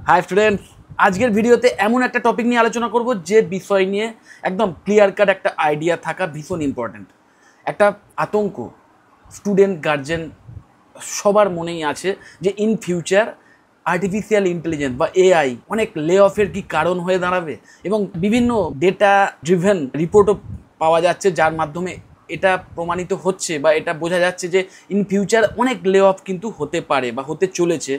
High students, আজকের ভিডিওতে এমন একটা টপিক নিয়ে আলোচনা করব যে বিষয় নিয়ে একদম ক্লিয়ার কাট একটা আইডিয়া থাকা ভীষণ ইম্পর্ট্যান্ট। একটা আতঙ্ক স্টুডেন্ট গার্জেন সবার মনেই আছে যে ইন ফিউচার আর্টিফিশিয়াল ইন্টেলিজেন্স বা এআই অনেক লে অফের কি কারণ হয়ে দাঁড়াবে, এবং বিভিন্ন ডেটা ড্রিভেন রিপোর্টও পাওয়া যাচ্ছে যার মাধ্যমে এটা প্রমাণিত হচ্ছে বা এটা বোঝা যাচ্ছে যে ইন ফিউচার অনেক লে অফ কিন্তু হতে পারে বা হতে চলেছে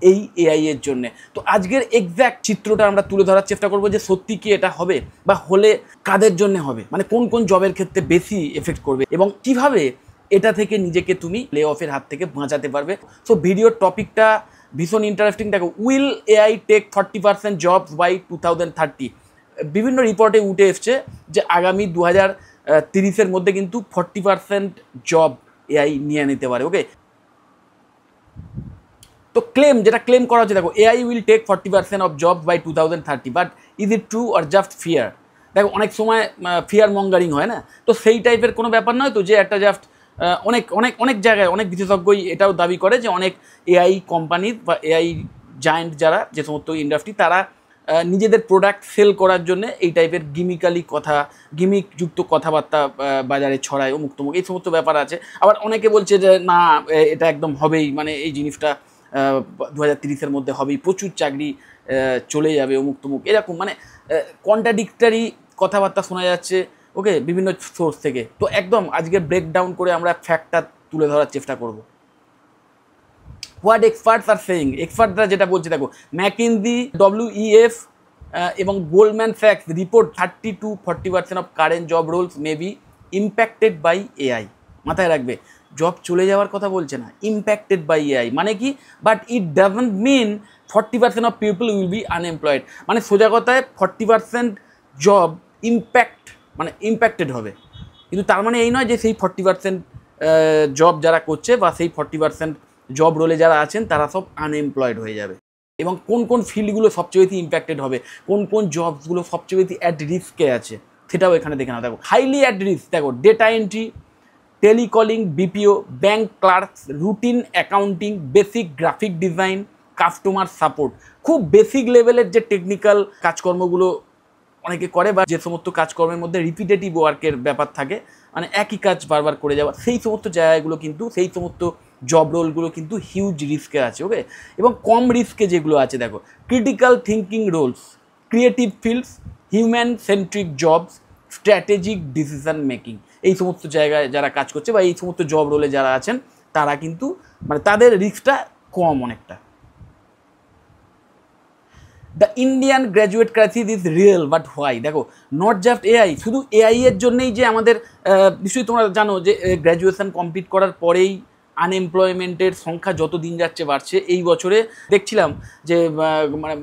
এই এআই এর জন্যে। তো আজকের এক্স্যাক্ট চিত্রটা আমরা তুলে ধরার চেষ্টা করব যে সত্যি কি এটা হবে বা হলে কাদের জন্য হবে, মানে কোন কোন জবের ক্ষেত্রে বেশি এফেক্ট করবে এবং কিভাবে এটা থেকে নিজেকে তুমি লে অফের হাত থেকে বাঁচাতে পারবে। সো ভিডিওর টপিকটা ভীষণ ইন্টারেস্টিং। দেখো, will AI take 40% jobs by 2030? বিভিন্ন রিপোর্টে উঠে এসছে যে আগামী 2030-এর মধ্যে কিন্তু 40% জব এআই নিয়ে নিতে পারে। ওকে, তো যেটা ক্লেম করা হচ্ছে, দেখো, AI will take 40% of jobs by 2030, but is it true or just fear? দেখো, অনেক সময় ফিয়ার মঙ্গারিং হয় না, তো সেই টাইপের কোনো ব্যাপার নয় তো, যে একটা জাস্ট অনেক অনেক অনেক জায়গায় অনেক বিশেষজ্ঞই এটাও দাবি করে যে অনেক এআই কোম্পানি বা এআই জায়ান্ট যারা, যে সমস্ত ইন্ডাস্ট্রি, তারা নিজেদের প্রোডাক্ট সেল করার জন্য এই টাইপের গিমিকযুক্ত কথাবার্তা বাজারে ছড়ায়, অমুক তমুক এই সমস্ত ব্যাপার আছে। আবার অনেকে বলছে যে না, এটা একদম হবেই, মানে এই জিনিসটা 2030-এর মধ্যে হবেই, প্রচুর চাকরি চলে যাবে, অমুক তমুক এরকম, মানে কন্ট্রাডিক্টরি কথাবার্তা শোনা যাচ্ছে। ওকে, বিভিন্ন সোর্স থেকে। তো একদম আজকে ব্রেকডাউন করে আমরা ফ্যাক্টটা তুলে ধরার চেষ্টা করব। হোয়াট এক্সপার্টস আর সেইং, এক্সপার্টরা যেটা বলছে, দেখো, ম্যাকিনজি, WEF এবং গোল্ডম্যান স্যাক্স report 30-40% of current job roles may be impacted by AI. মাথায় রাখবে, জব চলে যাওয়ার কথা বলছে না, ইম্প্যাক্টেড বাই এআই মানে কি, but it doesn't mean 40% of people will be unemployed. মানে সোজা কথায় 40% জব ইম্প্যাক্টেড হবে, কিন্তু তার মানে এই নয় যে সেই 40% জব যারা করছে বা সেই 40% জব রোলে যারা আছেন তারা সব আনএমপ্লয়েড হয়ে যাবে। এবং কোন কোন ফিল্ডগুলো সবচেয়ে বেশি ইম্প্যাক্টেড হবে, কোন কোন জবসগুলো সবচেয়ে বেশি অ্যাট রিস্কে আছে, সেটাও এখানে দেখে নাও। দেখো, হাইলি অ্যাট রিস্ক, দেখো, data entry, telecalling, BPO, bank clerks, routine accounting, basic graphic design, customer support. খুব বেসিক লেভেলের যে টেকনিক্যাল কাজকর্মগুলো অনেকে করে বা যে সমস্ত কাজকর্মের মধ্যে রিপিটেটিভ ওয়ার্কের ব্যাপার থাকে, মানে একই কাজ বারবার করে যাওয়া, সেই সমস্ত জায়গাগুলো কিন্তু, সেই সমস্ত জব রোলগুলো কিন্তু হিউজ রিস্কে আছে। ওকে, এবং কম রিস্কে যেগুলো আছে, দেখো, critical thinking roles, creative fields, human centric jobs, strategic decision making, এই সমস্ত জায়গায় যারা কাজ করছে বা এই সমস্ত জব রোলে যারা আছেন তারা কিন্তু, মানে তাদের রিস্কটা কম অনেকটা। The Indian graduate crisis is real, but why? দেখো, নট জাস্ট এআই, শুধু এআই এর জন্যই যে আমাদের, নিশ্চয়ই তোমরা জানো যে গ্র্যাজুয়েশন কমপ্লিট করার পরেই আনএমপ্লয়মেন্টের সংখ্যা যত দিন যাচ্ছে বাড়ছে। এই বছরে দেখছিলাম যে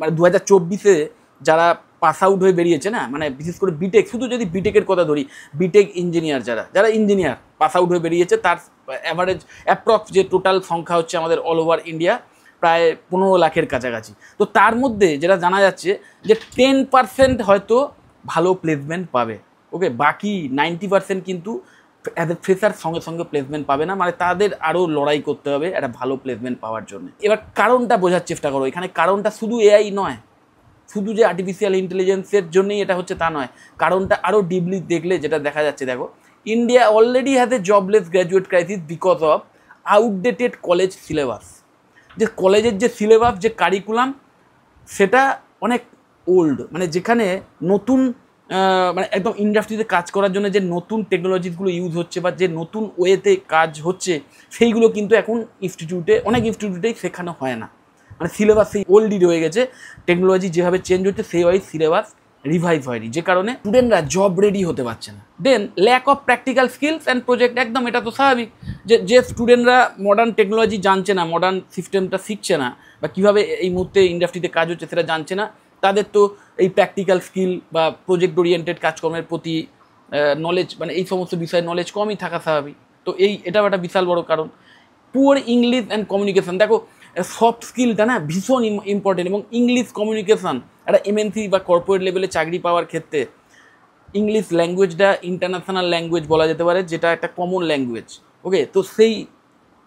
মানে 2024-এ যারা পাস আউট হয়ে বেরিয়েছে না, মানে বিশেষ করে বিটেক, শুধু যদি বিটেকের কথা ধরি, বিটেক ইঞ্জিনিয়ার যারা ইঞ্জিনিয়ার পাস আউট হয়ে বেরিয়েছে, তার অ্যাভারেজ অ্যাপ্রক্স যে টোটাল সংখ্যা হচ্ছে আমাদের অল ওভার ইন্ডিয়া প্রায় 15 লাখের কাছাকাছি। তো তার মধ্যে যেটা জানা যাচ্ছে যে 10% হয়তো ভালো প্লেসমেন্ট পাবে। ওকে, বাকি 90% কিন্তু অ্যাজ এ ফ্রেশার সঙ্গে সঙ্গে প্লেসমেন্ট পাবে না, মানে তাদের আরও লড়াই করতে হবে একটা ভালো প্লেসমেন্ট পাওয়ার জন্য। এবার কারণটা বোঝার চেষ্টা করো, এখানে কারণটা শুধু এআই নয়, শুধু যে আর্টিফিশিয়াল ইন্টেলিজেন্সের জন্যই এটা হচ্ছে তা নয়, কারণটা আরও ডিপলি দেখলে যেটা দেখা যাচ্ছে, দেখো, India already has a jobless graduate crisis because of outdated college syllabus. যে কলেজের যে সিলেবাস, যে কারিকুলাম, সেটা অনেক ওল্ড, মানে যেখানে নতুন মানে একদম ইন্ডাস্ট্রিতে কাজ করার জন্য যে নতুন টেকনোলজিসগুলো ইউজ হচ্ছে বা যে নতুন ওয়েতে কাজ হচ্ছে, সেইগুলো কিন্তু এখন অনেক ইনস্টিটিউটেই শেখানো হয় না। মানে সিলেবাস সেই ওল্ডই রয়ে গেছে, টেকনোলজি যেভাবে চেঞ্জ হচ্ছে সেই ওয়াইজ সিলেবাস রিভাইভ হয়নি, যে কারণে স্টুডেন্টরা জব রেডি হতে পারছে না। Then lack of practical skills and project, একদম এটা তো স্বাভাবিক যে স্টুডেন্টরা মডার্ন টেকনোলজি জানছে না, মডার্ন সিস্টেমটা শিখছে না, বা কীভাবে এই মুহূর্তে ইন্ডাস্ট্রিতে কাজ হচ্ছে সেটা জানছে না, তাদের তো এই প্র্যাকটিক্যাল স্কিল বা প্রজেক্ট ওরিয়েন্টেড কাজকর্মের প্রতি নলেজ, মানে এই সমস্ত বিষয়ে নলেজ কমই থাকা স্বাভাবিক। তো এটাও একটা বিশাল বড় কারণ। পুয়ার ইংলিশ অ্যান্ড কমিউনিকেশন, দেখো, সফট স্কিলটা না ভীষণ ইম্পর্টেন্ট, এবং ইংলিশ কমিউনিকেশান একটা এমএনসি বা কর্পোরেট লেভেলে চাকরি পাওয়ার ক্ষেত্রে ইংলিশ ল্যাঙ্গুয়েজটা ইন্টারন্যাশনাল ল্যাঙ্গুয়েজ বলা যেতে পারে, যেটা একটা কমন ল্যাঙ্গুয়েজ। ওকে, তো সেই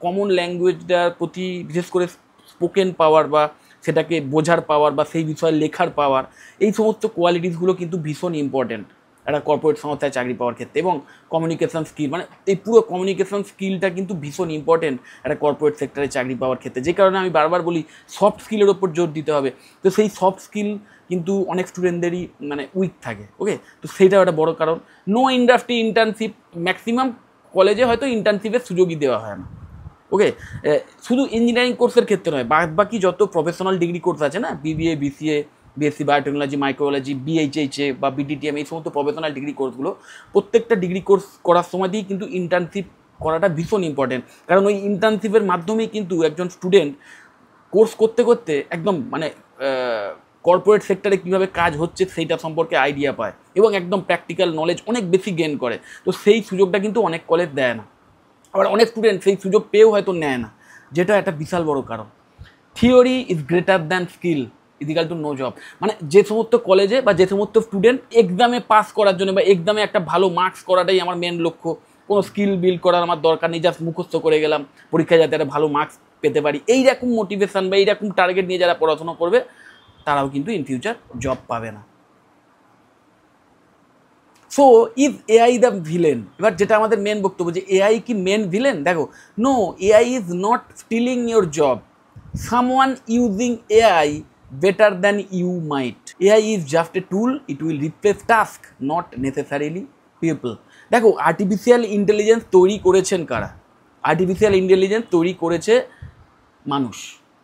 কমন ল্যাঙ্গুয়েজটার প্রতি বিশেষ করে স্পোকেন পাওয়ার বা সেটাকে বোঝার পাওয়ার বা সেই বিষয়ে লেখার পাওয়ার, এই সমস্ত কোয়ালিটিসগুলো কিন্তু ভীষণ ইম্পর্টেন্ট একটা কর্পোরেট সংস্থায় চাকরি পাওয়ার ক্ষেত্রে। এবং কমিউনিকেশন স্কিল, মানে এই পুরো কমিউনিকেশন স্কিলটা কিন্তু ভীষণ ইম্পর্টেন্ট একটা কর্পোরেট সেক্টরে চাকরি পাওয়ার ক্ষেত্রে। যে কারণে আমি বারবার বলি সফট স্কিলের ওপর জোর দিতে হবে। তো সেই সফট স্কিল কিন্তু অনেক স্টুডেন্টদেরই মানে উইক থাকে। ওকে, তো সেইটাও একটা বড় কারণ। নো ইন্ডাস্ট্রি ইন্টার্নশিপ, ম্যাক্সিমাম কলেজে হয়তো ইন্টার্নশিপের সুযোগই দেওয়া হয় না। ওকে, শুধু ইঞ্জিনিয়ারিং কোর্সের ক্ষেত্রে নয়, বাকি যত প্রফেশনাল ডিগ্রি কোর্স আছে না, BBA, BCA, BSc biotechnology, microbiology, BHHA বা বিডিটিএম, এই সমস্ত প্রফেশনাল ডিগ্রি কোর্সগুলো, প্রত্যেকটা ডিগ্রি কোর্স করার সময় দিয়েই কিন্তু ইন্টার্নশিপ করাটা ভীষণ ইম্পর্টেন্ট। কারণ ওই ইন্টার্নশিপের মাধ্যমেই কিন্তু একজন স্টুডেন্ট কোর্স করতে করতে একদম মানে কর্পোরেট সেক্টরে কীভাবে কাজ হচ্ছে সেইটা সম্পর্কে আইডিয়া পায় এবং একদম প্র্যাকটিক্যাল নলেজ অনেক বেশি গেইন করে। তো সেই সুযোগটা কিন্তু অনেক কলেজ দেয় না, আবার অনেক স্টুডেন্ট সেই সুযোগ পেয়েও হয়তো নেয় না, যেটা একটা বিশাল বড় কারণ। Theory is greater than skill equal to no job. মানে যে সমস্ত কলেজে বা যে সমস্ত স্টুডেন্ট এক্সামে পাস করার জন্য বা এক্সামে একটা ভালো মার্কস করাটাই আমার মেন লক্ষ্য, কোনো স্কিল বিল্ড করার আমার দরকার নেই, জাস্ট মুখস্থ করে গেলাম, পরীক্ষায় যাতে একটা ভালো মার্কস পেতে পারি, এইরকম মোটিভেশন বা এইরকম টার্গেট নিয়ে যারা পড়াশোনা করবে তারাও কিন্তু ইন ফিউচার জব পাবে না। So is AI the villain? এবার যেটা আমাদের মেন বক্তব্য, যে এআই কি মেন ভিলেন? দেখো, no, AI is not stealing your job, someone using AI better than you might. AI is just a tool, it will replace task, not necessarily people. দেখো, artificial intelligence তৈরি করেছেন কারা? Artificial intelligence তৈরি করেছে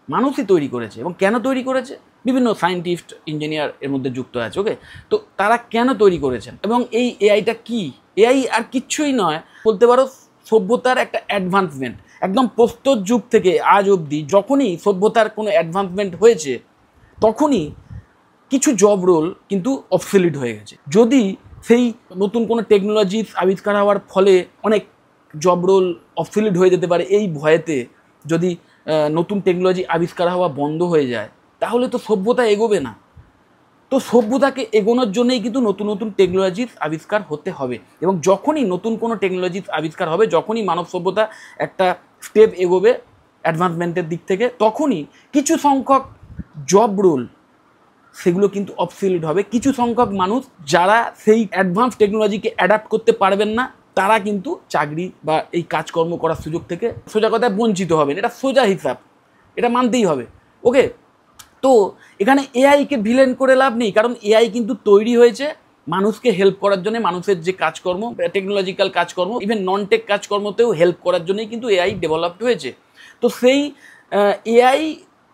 মানুষই তৈরি করেছে। এবং কেন তৈরি করেছে? বিভিন্ন সায়েন্টিস্ট, ইঞ্জিনিয়ার এর মধ্যে যুক্ত আছে। ওকে, তো তারা কেন তৈরি করেছেন? এবং এই এআইটা কি? এআই আর কিচ্ছুই নয়, বলতে পারো সভ্যতার একটা অ্যাডভান্সমেন্ট। একদম প্রস্তর যুগ থেকে আজ অবধি যখনই সভ্যতার কোনো অ্যাডভান্সমেন্ট হয়েছে, তখনই কিছু জব রোল কিন্তু অবসলিট হয়ে গেছে। যদি সেই নতুন কোনো টেকনোলজি আবিষ্কার হওয়ার ফলে অনেক জব রোল অবসলিট হয়ে যেতে পারে, এই ভয়েতে যদি নতুন টেকনোলজি আবিষ্কার হওয়া বন্ধ হয়ে যায়, তাহলে তো সভ্যতা এগোবে না। তো সভ্যতাকে এগোনোর জন্যই কিন্তু নতুন নতুন টেকনোলজিস আবিষ্কার হতে হবে। এবং যখনই নতুন কোনো টেকনোলজিস আবিষ্কার হবে, যখনই মানব সভ্যতা একটা স্টেপ এগোবে অ্যাডভান্সমেন্টের দিক থেকে, তখনই কিছু সংখ্যক জব রোল সেগুলো কিন্তু অবসলিট হবে। কিছু সংখ্যক মানুষ যারা সেই অ্যাডভান্স টেকনোলজিকে অ্যাডাপ্ট করতে পারবেন না, তারা কিন্তু চাকরি বা এই কাজকর্ম করার সুযোগ থেকে সোজা কথায় বঞ্চিত হবেন। এটা সোজা হিসাব, এটা মানতেই হবে। ওকে, তো এখানে এআইকে ভিলেন করে লাভ নেই, কারণ এআই কিন্তু তৈরি হয়েছে মানুষকে হেল্প করার জন্য। মানুষের যে কাজকর্ম, টেকনোলজিক্যাল কাজকর্ম, ইভেন নন টেক কাজকর্মতেও হেল্প করার জন্যই কিন্তু এআই ডেভেলপড হয়েছে। তো সেই এআই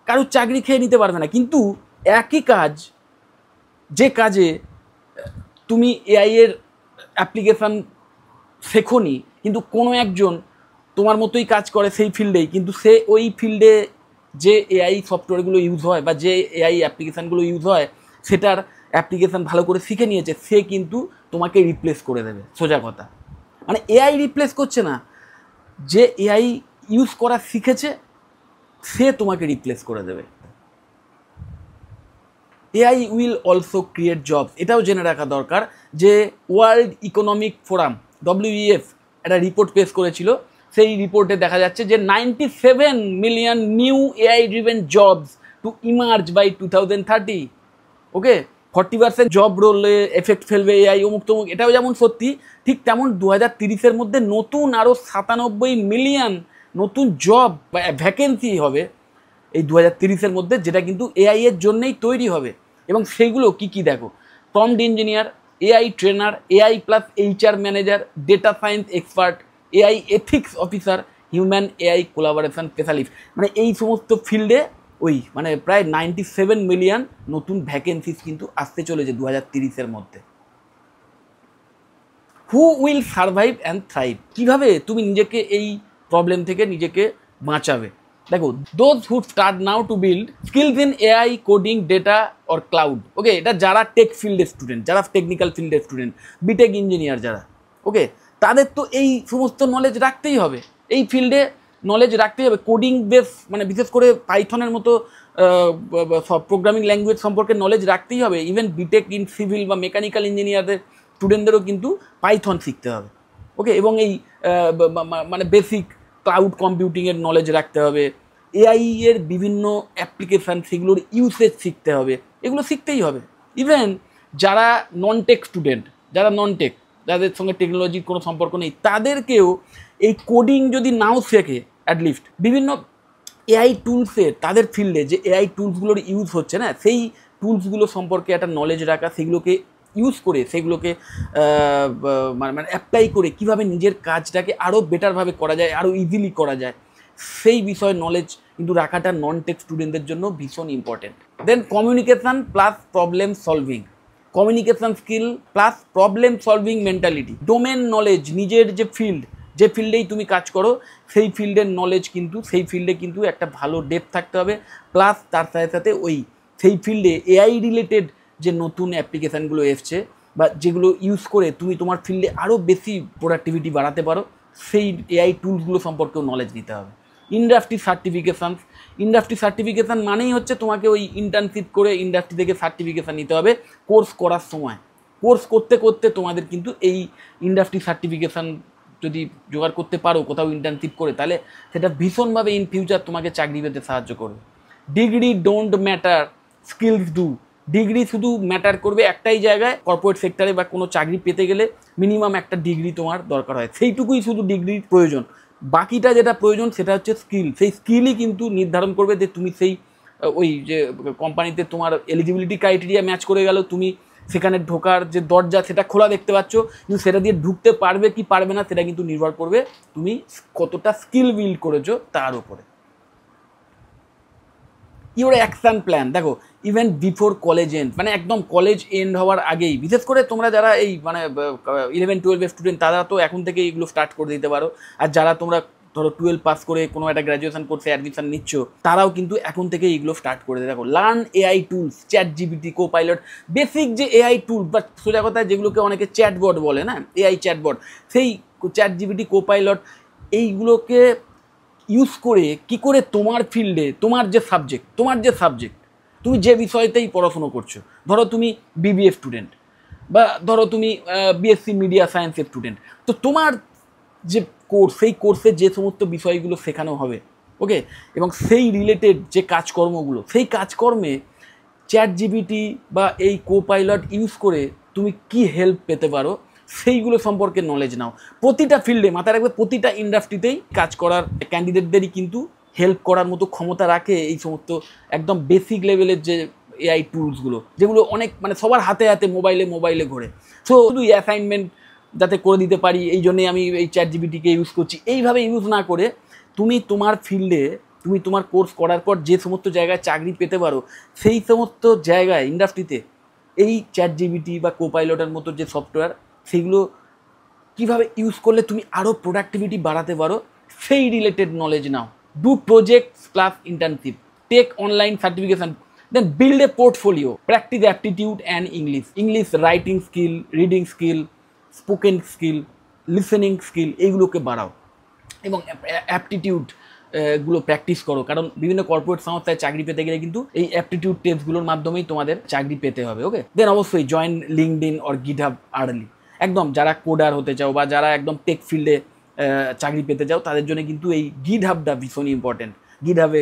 কারোর চাকরি খেয়ে নিতে পারবে না, কিন্তু একই কাজ, যে কাজে তুমি এআই এর অ্যাপ্লিকেশান শেখোনি, কিন্তু কোনো একজন তোমার মতোই কাজ করে সেই ফিল্ডেই, কিন্তু সে ওই ফিল্ডে যে এআই সফটওয়্যারগুলো ইউজ হয় বা যে এআই অ্যাপ্লিকেশানগুলো ইউজ হয়, সেটার অ্যাপ্লিকেশান ভালো করে শিখে নিয়েছে, সে কিন্তু তোমাকে রিপ্লেস করে দেবে। সোজা কথা, মানে এআই রিপ্লেস করছে না, যে এআই ইউজ করা শিখেছে সে তোমাকে রিপ্লেস করে দেবে। AI will also create jobs, এটাও জেনে রাখা দরকার যে ওয়ার্ল্ড ইকোনমিক ফোরাম WEF একটা রিপোর্ট পেশ করেছিল। সেই রিপোর্টে দেখা যাচ্ছে যে 97 million new AI driven jobs to emerge by 2030। Okay, 40% job রোলে এফেক্ট ফেলবে এআই, অমুক তমুক। এটাও যেমন সত্যি, ঠিক তেমন 2030-এর মধ্যে নতুন আরও 97 মিলিয়ন নতুন জব বা ভ্যাকেন্সি হবে এই 2030-এর মধ্যে, যেটা কিন্তু এআই এর জন্যই তৈরি হবে। এবং সেইগুলো কি কি দেখো, prompt engineer, AI trainer, AI plus HR manager, data science expert, AI ethics officer, human AI collaboration specialist. মানে এই সমস্ত ফিল্ডে ওই মানে প্রায় 97 মিলিয়ন নতুন ভ্যাকেন্সিস কিন্তু আসতে চলেছে 2030-এর মধ্যে। Who will survive and thrive? কীভাবে তুমি নিজেকে এই প্রবলেম থেকে নিজেকে বাঁচাবে? দেখো, those who start now to build skills in AI, coding, data or cloud. Okay, এটা যারা টেক ফিল্ডের স্টুডেন্ট, যারা টেকনিক্যাল ফিল্ডের স্টুডেন্ট, বিটেক ইঞ্জিনিয়ার যারা, ওকে, তাদের তো এই সমস্ত নলেজ রাখতেই হবে, এই ফিল্ডে নলেজ রাখতেই হবে। কোডিং বেস, মানে বিশেষ করে পাইথনের মতো সব প্রোগ্রামিং ল্যাঙ্গুয়েজ সম্পর্কে নলেজ রাখতেই হবে। ইভেন বিটেক ইন সিভিল বা মেকানিক্যাল ইঞ্জিনিয়ারদের স্টুডেন্টদেরও কিন্তু পাইথন শিখতে হবে। ওকে, এবং এই মানে বেসিক ক্লাউড কম্পিউটিংয়ের নলেজ রাখতে হবে, এআই এর বিভিন্ন অ্যাপ্লিকেশান সেগুলোর ইউসেজ শিখতে হবে, এগুলো শিখতেই হবে। ইভেন যারা নন টেক স্টুডেন্ট, যারা নন টেক, যাদের সঙ্গে টেকনোলজির কোনো সম্পর্ক নেই, তাদেরকেও এই কোডিং যদি নাও শেখে অ্যাটলিস্ট বিভিন্ন এআই টুলসের তাদের ফিল্ডে যে এআই টুলসগুলোর ইউজ হচ্ছে না, সেই টুলসগুলো সম্পর্কে একটা নলেজ রাখা, সেগুলোকে ইউজ করে সেগুলোকে মানে অ্যাপ্লাই করে কীভাবে নিজের কাজটাকে আরও বেটারভাবে করা যায়, আরও ইজিলি করা যায়, সেই বিষয়ে নলেজ কিন্তু রাখাটা নন টেক স্টুডেন্টদের জন্য ভীষণ important. Then communication plus problem solving, communication skill plus problem solving mentality, domain knowledge, নিজের যে ফিল্ড, যে ফিল্ডেই তুমি কাজ করো সেই ফিল্ডের নলেজ কিন্তু সেই ফিল্ডে কিন্তু একটা ভালো ডেপথ থাকতে হবে, প্লাস তার সাথে সাথে সেই ফিল্ডে এআই রিলেটেড যে নতুন অ্যাপ্লিকেশানগুলো এসছে বা যেগুলো ইউজ করে তুমি তোমার ফিল্ডে আরও বেশি প্রোডাক্টিভিটি বাড়াতে পারো, সেই এআই টুলসগুলো সম্পর্কেও নলেজ নিতে হবে। ইন্ডাস্ট্রি সার্টিফিকেশানস, ইন্ডাস্ট্রি সার্টিফিকেশান মানেই হচ্ছে তোমাকে ওই ইন্টার্নশিপ করে ইন্ডাস্ট্রি থেকে সার্টিফিকেশান নিতে হবে কোর্স করার সময়। কোর্স করতে করতে তোমাদের কিন্তু এই ইন্ডাস্ট্রি সার্টিফিকেশান যদি জোগাড় করতে পারো কোথাও ইন্টার্নশিপ করে, তাহলে সেটা ভীষণভাবে ইন ফিউচার তোমাকে চাকরি পেতে সাহায্য করবে। Degree don't matter, skills do. Degree শুধু ম্যাটার করবে একটাই জায়গায়, কর্পোরেট সেক্টরে বা কোনো চাকরি পেতে গেলে মিনিমাম একটা ডিগ্রি তোমার দরকার হয়, সেইটুকুই শুধু ডিগ্রির প্রয়োজন। বাকিটা যেটা প্রয়োজন সেটা হচ্ছে স্কিল। সেই স্কিলই কিন্তু নির্ধারণ করবে যে তুমি সেই ওই যে কোম্পানিতে তোমার এলিজিবিলিটি ক্রাইটেরিয়া ম্যাচ করে গেল, তুমি সেখানে ঢোকার যে দরজা সেটা খোলা দেখতে পাচ্ছ, কিন্তু সেটা দিয়ে ঢুকতে পারবে কি পারবে না সেটা কিন্তু নির্ভর করবে তুমি কতটা স্কিল বিল্ড করেছো তার উপরে। ইউর অ্যাকশান প্ল্যান, দেখো ইভেন বিফোর কলেজ এন্ড, মানে একদম কলেজ এন্ড হওয়ার আগেই, বিশেষ করে তোমরা যারা এই মানে 11-12 স্টুডেন্ট তারা তো এখন থেকে এইগুলো স্টার্ট করে দিতে পারো। আর যারা তোমরা ধরো 12 পাস করে কোনো একটা গ্র্যাজুয়েশন কোর্সে অ্যাডমিশন নিচ্ছ, তারাও কিন্তু এখন থেকে এইগুলো স্টার্ট করে দেয়। দেখো learn AI tools, ChatGPT, copilot, basic যে এআই টুল বা সোজা কথায় যেগুলোকে অনেকে চ্যাটবট বলে না, এআই চ্যাটবট, সেই চ্যাটজিপিটি, কোপাইলট, এইগুলোকে ইউজ করে কি করে তোমার ফিল্ডে তোমার যে সাবজেক্ট তুমি যে বিষয়তেই পড়াশুনো করছো, ধরো তুমি বিবিএ স্টুডেন্ট বা ধরো তুমি বিএসসি মিডিয়া সায়েন্সের স্টুডেন্ট, তো তোমার যে কোর্স সেই কোর্সে যে সমস্ত বিষয়গুলো শেখানো হবে, ওকে, এবং সেই রিলেটেড যে কাজকর্মগুলো, সেই কাজকর্মে চ্যাটজিপিটি বা এই কোপাইলট ইউজ করে তুমি কি হেল্প পেতে পারো সেইগুলো সম্পর্কে নলেজ নাও। প্রতিটা ফিল্ডে, মাথায় রাখবে, প্রতিটা ইন্ডাস্ট্রিতেই কাজ করার ক্যান্ডিডেটদেরই কিন্তু হেল্প করার মতো ক্ষমতা রাখে এই সমস্ত একদম বেসিক লেভেলের যে এআই টুলসগুলো, যেগুলো অনেক মানে সবার হাতে হাতে মোবাইলে ঘোরে। সো শুধু অ্যাসাইনমেন্ট যাতে করে দিতে পারি এই জন্যই আমি এই চ্যাটজিপিটিকে ইউজ করছি, এইভাবে ইউজ না করে তুমি তোমার ফিল্ডে তুমি তোমার কোর্স করার পর যে সমস্ত জায়গায় চাকরি পেতে পারো সেই সমস্ত জায়গায় ইন্ডাস্ট্রিতে এই চ্যাটজিপিটি বা কোপাইলটের মতো যে সফটওয়্যার, সেগুলো কীভাবে ইউজ করলে তুমি আরও প্রোডাক্টিভিটি বাড়াতে পারো সেই রিলেটেড নলেজ নাও। Do projects plus internship, take online certification, then build a portfolio, practice aptitude and English writing skill, reading skill, spoken skill, listening skill, এইগুলোকে বাড়াও এবং অ্যাপটিটিউড গুলো প্র্যাকটিস করো, কারণ বিভিন্ন কর্পোরেট সংস্থায় চাকরি পেতে গেলে কিন্তু এই অ্যাপটিটিউড টেস্টগুলোর মাধ্যমেই তোমাদের চাকরি পেতে হবে। ওকে, দেন অবশ্যই join LinkedIn or GitHub early. একদম যারা কোডার হতে চাও বা যারা একদম টেক ফিল্ডে চাকরি পেতে চাও তাদের জন্য কিন্তু এই গিটহাবটা ভীষণ ইম্পর্টেন্ট। গিটহাবে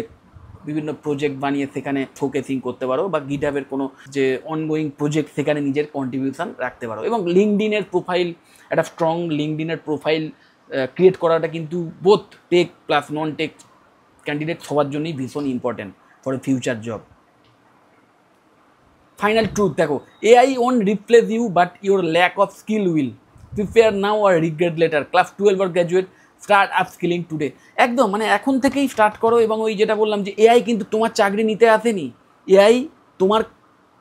বিভিন্ন প্রজেক্ট বানিয়ে সেখানে ফোকাসিং করতে পারো বা গিটহাবের কোনো যে অনগোয়িং প্রজেক্ট সেখানে নিজের কন্ট্রিবিউশন রাখতে পারো। এবং লিঙ্কডইনের প্রোফাইল, একটা স্ট্রং লিঙ্কডইনের প্রোফাইল ক্রিয়েট করাটা কিন্তু both tech plus non tech candidate সবার জন্যই ভীষণ important for a future job. Final truth, দেখো AI won't replace you but your lack of skill will. Prepare now or regret later. Class 12 or graduate, start up skilling today. একদম মানে এখন থেকেই start করো। এবং ওই যেটা বললাম যে এআই কিন্তু তোমার চাকরি নিতে আসেনি, এআই তোমার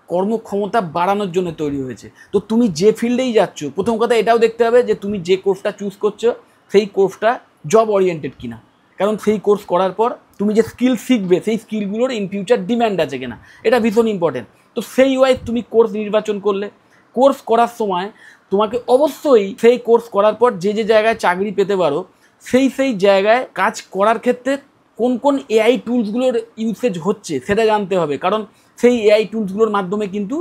কর্মক্ষমতা বাড়ানোর জন্য তৈরি হয়েছে। তো তুমি যে ফিল্ডেই যাচ্ছ, প্রথম কথা এটাও দেখতে হবে যে তুমি যে কোর্সটা চুজ করছো সেই কোর্সটা জব ওরিয়েন্টেড কিনা, কারণ সেই কোর্স করার পর তুমি যে স্কিল শিখবে সেই স্কিলগুলোর ইন ফিউচার ডিম্যান্ড আছে কিনা, এটা ভীষণ ইম্পর্টেন্ট। তো সেই ওয়াইজ তুমি কোর্স নির্বাচন করলে, কোর্স করার সময় তোমাকে অবশ্যই সেই কোর্স করার পর যে যে জায়গায় চাকরি পেতে পারো সেই জায়গায় কাজ করার ক্ষেত্রে কোন কোন এআই টুলসগুলোর ইউসেজ হচ্ছে সেটা জানতে হবে, কারণ সেই এআই টুলসগুলোর মাধ্যমে কিন্তু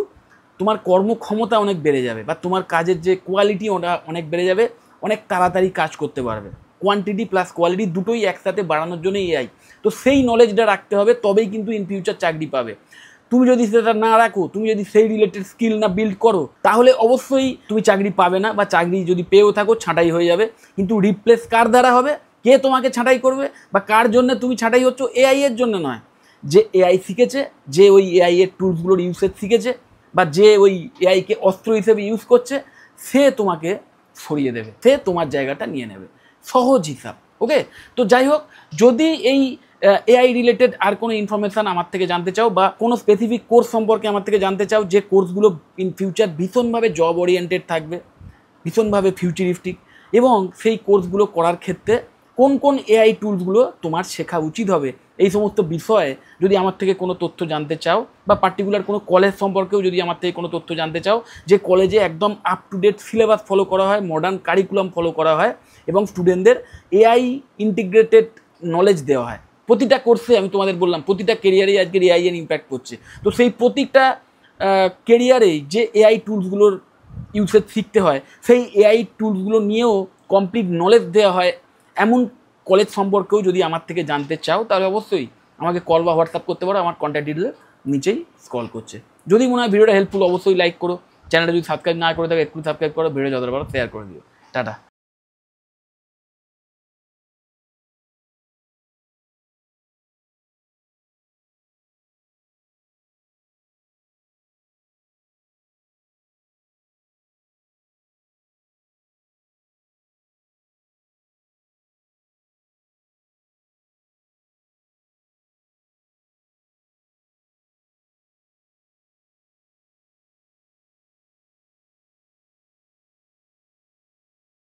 তোমার কর্মক্ষমতা অনেক বেড়ে যাবে বা তোমার কাজের যে কোয়ালিটি ওটা অনেক বেড়ে যাবে, অনেক তাড়াতাড়ি কাজ করতে পারবে। কোয়ান্টিটি প্লাস কোয়ালিটি দুটোই একসাথে বাড়ানোর জন্য এআই। তো সেই নলেজটা রাখতে হবে, তবেই কিন্তু ইন ফিউচার চাকরি পাবে। তুমি যদি সেটা না রাখো, তুমি যদি সেই রিলেটেড স্কিল না বিল্ড করো, তাহলে অবশ্যই তুমি চাকরি পাবে না, বা চাকরি যদি পেয়েও থাকো ছাঁটাই হয়ে যাবে। কিন্তু রিপ্লেস কার দ্বারা হবে? কে তোমাকে ছাঁটাই করবে বা কার জন্য তুমি ছাঁটাই হচ্ছ? এআই এর জন্য নয়। যে এআই শিখেছে, যে ওই এআই এর টুলসগুলোর ইউসেজ শিখেছে, বা যে ওই এআইকে অস্ত্র হিসেবে ইউজ করছে, সে তোমাকে সরিয়ে দেবে, সে তোমার জায়গাটা নিয়ে নেবে। সহজ হিসাব। ওকে, তো যাই হোক, যদি এই এআই রিলেটেড আর কোনো ইনফরমেশান আমার থেকে জানতে চাও, বা কোনো স্পেসিফিক কোর্স সম্পর্কে আমার থেকে জানতে চাও, যে কোর্সগুলো ইন ফিউচার ভীষণভাবে জব ওরিয়েন্টেড থাকবে, ভীষণভাবে ফিউচারিস্টিক, এবং সেই কোর্সগুলো করার ক্ষেত্রে কোন কোন এআই টুলসগুলো তোমার শেখা উচিত হবে, এই সমস্ত বিষয়ে যদি আমার থেকে কোনো তথ্য জানতে চাও, বা পার্টিকুলার কোনো কলেজ সম্পর্কেও যদি আমার থেকে কোনো তথ্য জানতে চাও, যে কলেজে একদম up to date syllabus follow করা হয়, মডার্ন কারিকুলাম ফলো করা হয়, এবং স্টুডেন্টদের এআই ইন্টিগ্রেটেড নলেজ দেওয়া হয় প্রতিটা কোর্সে। আমি তোমাদের বললাম প্রতিটা কেরিয়ারেই আজকের এআই এর ইম্প্যাক্ট করছে। তো সেই প্রতিটা কেরিয়ারেই যে এআই টুলসগুলোর ইউসেজ শিখতে হয়, সেই এআই টুলসগুলো নিয়েও কমপ্লিট নলেজ দেওয়া হয়, এমন কলেজ সম্পর্কেও যদি আমার থেকে জানতে চাও, তাহলে অবশ্যই আমাকে কল বা হোয়াটসঅ্যাপ করতে পারো। আমার কন্ট্যাক্ট ডিটেল নিচেই স্ক্রল করছে। যদি মনে হয় ভিডিওটা হেল্পফুল, অবশ্যই লাইক করো। চ্যানেলটা যদি সাবস্ক্রাইব না করে থাকো একটু সাবস্ক্রাইব করো, ভিডিও যতটা পারো শেয়ার করে দিও। টাটা।